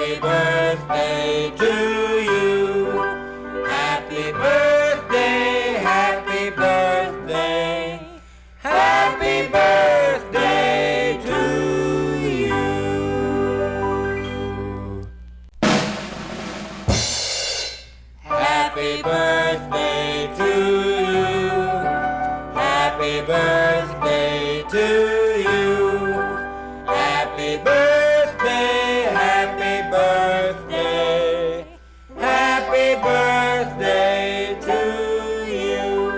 Happy birthday to you. Happy birthday, happy birthday. Happy birthday to you. Happy birthday to you. Happy birthday to you. Happy birthday, happy birthday. Happy birthday to you.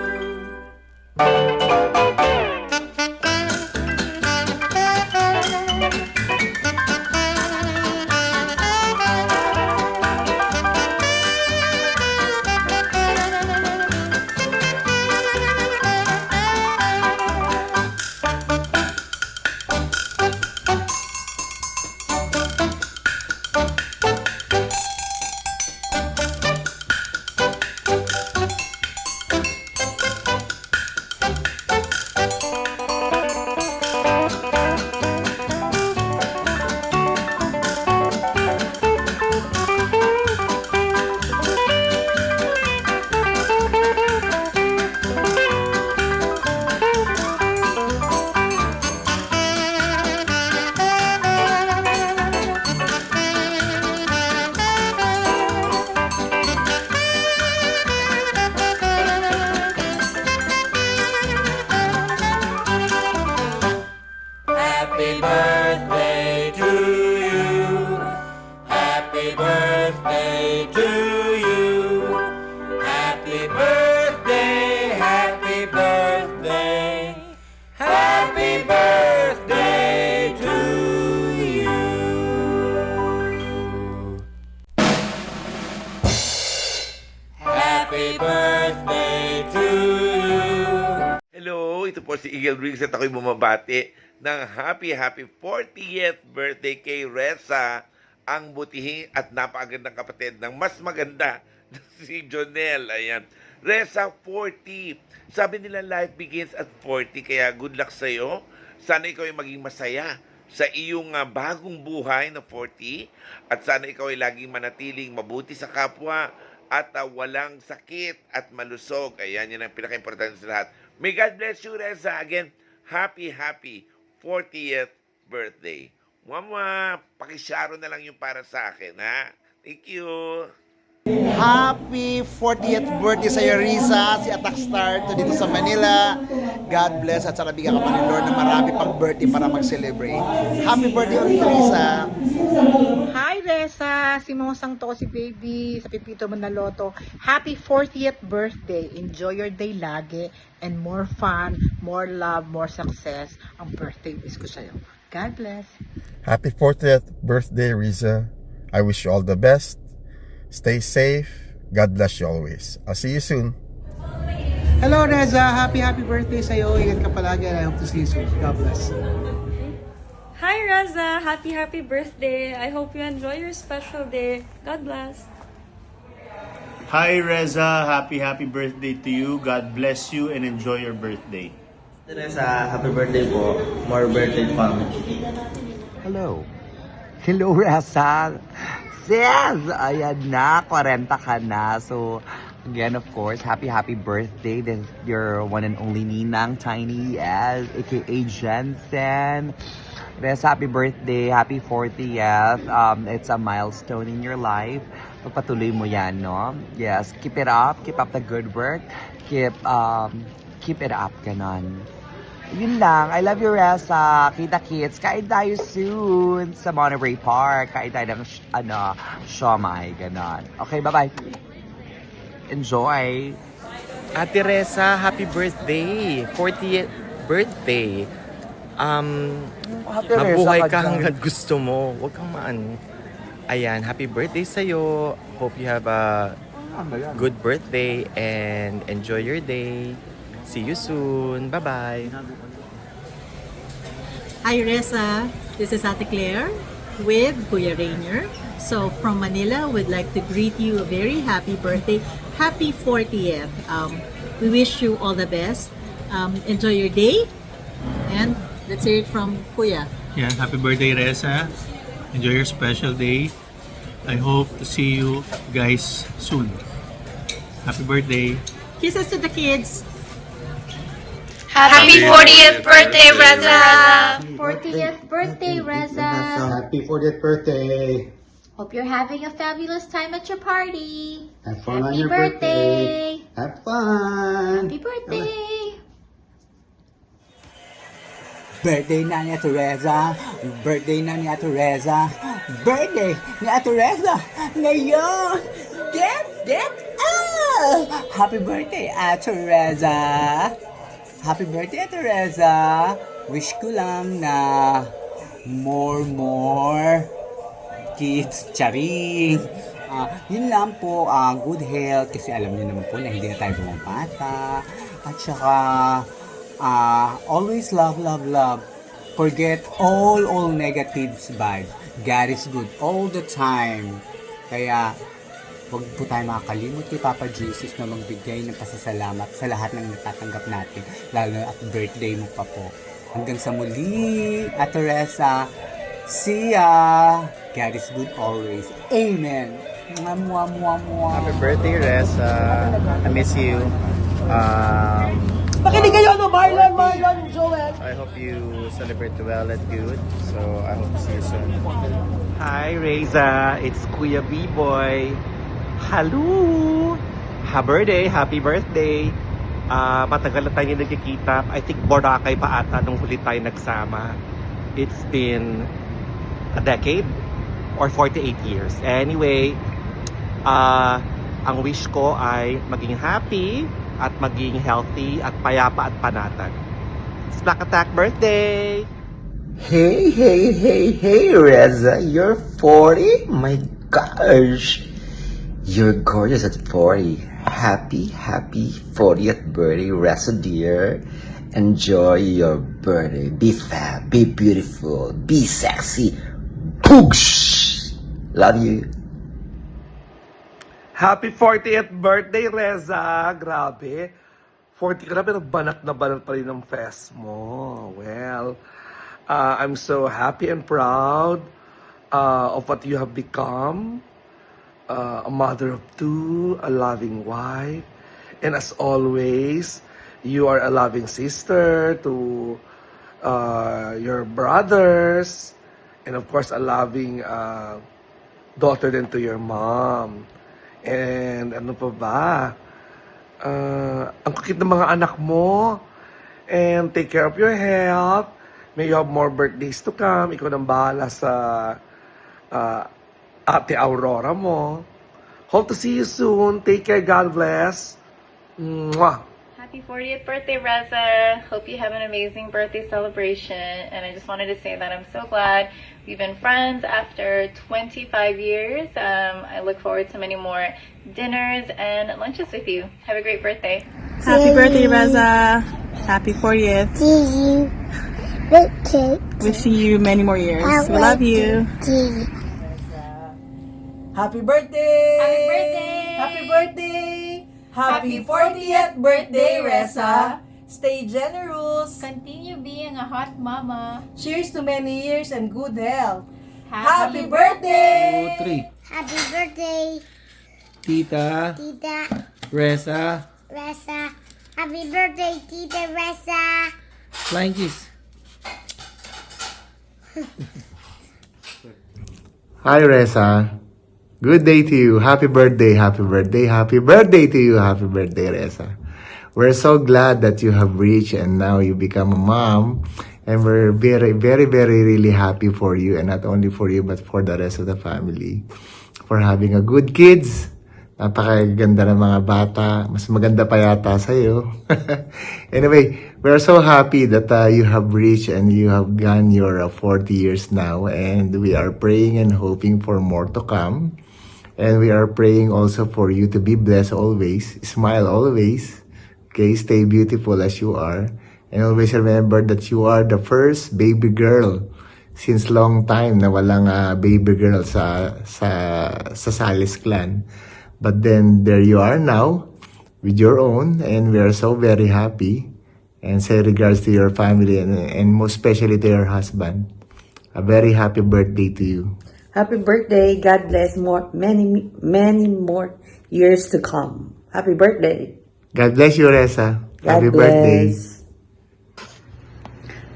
Happy birthday to you. Happy birthday to you. Happy birthday, happy birthday. Happy birthday to you. Happy birthday to you. Hello, ito po si Eagle Briggs at ako'y bumabati ng happy 40th birthday kay Reza, ang butihing at napakagandang kapatid ng mas maganda na si Jonel. Ayan. Reza, 40. Sabi nila life begins at 40, kaya good luck sa'yo. Sana ikaw ay maging masaya sa iyong bagong buhay na 40 at sana ikaw ay laging manatiling mabuti sa kapwa at walang sakit at malusog. Ayan, yan ang pinaka-importante sa lahat. May God bless you, Reza. Again, happy 40th birthday. Mama, pakisharo na lang yung para sa akin, ha? Thank you. Happy 40th birthday sa iyo, Risa, si Attack Star to dito sa Manila. God bless at sana bigyan ka pa ni Lord na marami pang birthday para mag-celebrate. Happy birthday ulit, Risa. Hi, Reza! Si Mosang to, si Baby, sa Pipito Manaloto. Happy 40th birthday! Enjoy your day lagi and more fun, more love, more success. Ang birthday wish ko sa'yo. God bless! Happy 40th birthday, Riza. I wish you all the best. Stay safe. God bless you always. I'll see you soon. Hello Reza, happy birthday sa'yo. Ingat ka palagi and I hope to see you soon. God bless. Hi Reza, happy birthday. I hope you enjoy your special day. God bless. Hi Reza, happy birthday to you. God bless you and enjoy your birthday. Teresa, happy birthday po. More birthday fun. Hello. Hello, Reza. Sis, ayan na, 40 ka na. So, again, of course, happy birthday. This is your one and only Ninang Tiny, yes, aka Jensen. Reza, happy birthday, happy 40th. It's a milestone in your life. Pagpatuloy mo yan, no? Yes, keep it up, keep up the good work. Keep it up, ganon. Yun lang. I love you, Reza. Kita-kits. Kain tayo soon sa Monterey Park. Kain tayo ng, siomai. Ganon. Okay, bye-bye. Enjoy. Ate Reza, happy birthday. 40th birthday. Mabuhay ka hanggang gusto mo. Huwag kang Ayan, happy birthday sa'yo. Hope you have a good birthday and enjoy your day. See you soon. Bye-bye. Hi, Reza. This is Ate Claire with Kuya Rainier. So, from Manila, we'd like to greet you a very happy birthday. Happy 40th. We wish you all the best. Enjoy your day. And let's hear it from Kuya. Yeah, happy birthday, Reza. Enjoy your special day. I hope to see you guys soon. Happy birthday. Kisses to the kids. Happy 40th birthday, Reza! 40th birthday, Reza! Happy 40th birthday! Hope you're having a fabulous time at your party. Have fun on Happy your birthday! Have fun! Happy birthday! Birthday na ni Ate Reza. Birthday na ni Ate Reza. Birthday ni Ate Reza. Ngayon. Get up! Happy birthday, Ate Reza. Happy birthday, Ate Reza. Wish ko lang na more kids. Charing. Yun lang po, good health. Kasi alam niyo naman po na hindi na tayo bumabata. At saka, always love. Forget all negatives vibes. God is good all the time. Kaya, huwag po tayo makakalimot kay Papa Jesus na magbigay ng pasasalamat sa lahat ng natatanggap natin. Lalo at birthday mo pa po. Hanggang sa muli, Ate Reza. See ya! God is good always. Amen! Mwah. Happy birthday, Reza. I miss you. Makinig kayo, Marlon, Joel. I hope you celebrate well and good. So I hope to see you soon. Hi, Reza. It's Kuya B-Boy. Hello! Happy birthday! Matagal na tayo nagkikita. I think Boracay pa ata nung huli tayo nagsama. It's been a decade or 48 years. Anyway, ang wish ko ay maging happy at maging healthy at payapa at panatag. Splack Attack birthday! Hey, Reza, you're 40? My gosh! You're gorgeous at 40. Happy 40th birthday, Reza dear. Enjoy your birthday. Be fab, be beautiful, be sexy. Poosh! Love you. Happy 40th birthday, Reza! Grabe. 40 ka na pero banat pa rin ang fest mo. Well, I'm so happy and proud of what you have become. A mother of two, a loving wife, and as always, you are a loving sister to your brothers, and of course, a loving daughter then to your mom. And ano pa ba? Ang kukit ng mga anak mo. And take care of your health. May you have more birthdays to come. Ikaw nang bahala sa Ate Aurora mo. Hope to see you soon. Take care. God bless. Mwah. Happy 40th birthday, Reza. Hope you have an amazing birthday celebration. And I just wanted to say that I'm so glad we've been friends after 25 years. I look forward to many more dinners and lunches with you. Have a great birthday. Happy birthday, Reza. Happy 40th. Wishing you many more years. We love you. Happy birthday! Happy birthday! Happy birthday! Happy 40th birthday, Reza! Stay generous! Continue being a hot mama. Cheers to many years and good health! Happy birthday! 2, 3. Happy birthday, Tita, Tita Reza, Reza. Happy birthday, Tita Reza. flying kiss. Hi, Reza. Good day to you. Happy birthday to you. Happy birthday, Reza. We're so glad that you have reached and now you become a mom. And we're very really happy for you. And not only for you, but for the rest of the family. For having a good kids. Napakaganda ng mga bata. Mas maganda pa yata sa'yo. Anyway, we're so happy that you have reached and you have gone your 40 years now. And we are praying and hoping for more to come. And we are praying also for you to be blessed always. Smile always. Okay, stay beautiful as you are. And always remember that you are the first baby girl since long time na walang baby girl sa Salis clan. But then there you are now with your own, and we are so very happy. And say regards to your family and most especially to your husband. A very happy birthday to you. Happy birthday. God bless many more years to come. Happy birthday. God bless you, Reza. God Happy bless. birthday.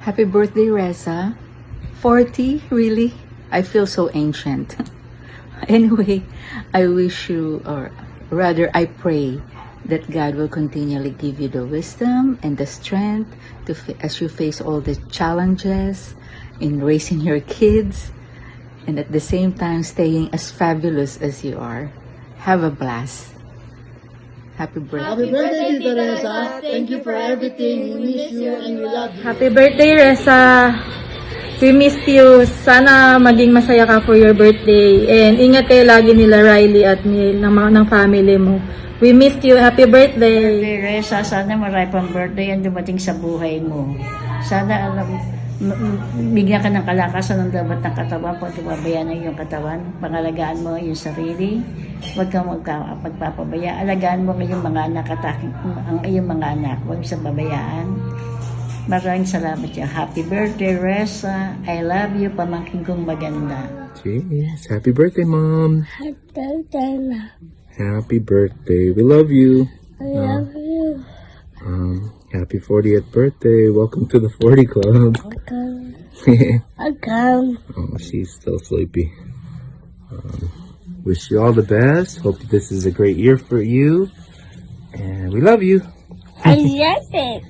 Happy birthday, Reza. 40? Really? I feel so ancient. Anyway, I wish you, or rather, I pray that God will continually give you the wisdom and the strength as you face all the challenges in raising your kids, and at the same time staying as fabulous as you are. Have a blast. Happy birthday. Happy birthday, Tita Reza. Thank you for everything. We miss you and we love you. Happy birthday, Reza. We missed you. Sana maging masaya ka for your birthday. And ingat kayo lagi nila Riley at Neil ng family mo. We missed you. Happy birthday. Reza, sana marami pang birthday ang dumating sa buhay mo. Sana bigyan ka ng kalakasan ng dapat ng katawan pag pababayaan ng iyong katawan. Pangalagaan mo yung sarili. Huwag kang magpapabaya. Alagaan mo ang iyong mga anak at ang iyong mga anak. Huwag sa babayaan. Maraming salamat ya. Happy birthday, Reza. I love you, pamangkin kong maganda. Cheers. Happy birthday, Mom. Happy birthday, Mom. Happy birthday. We love you. I love you. Happy 40th birthday. Welcome to the 40 Club. Welcome. Oh, she's still sleepy. Wish you all the best. Hope this is a great year for you. And we love you. I love it.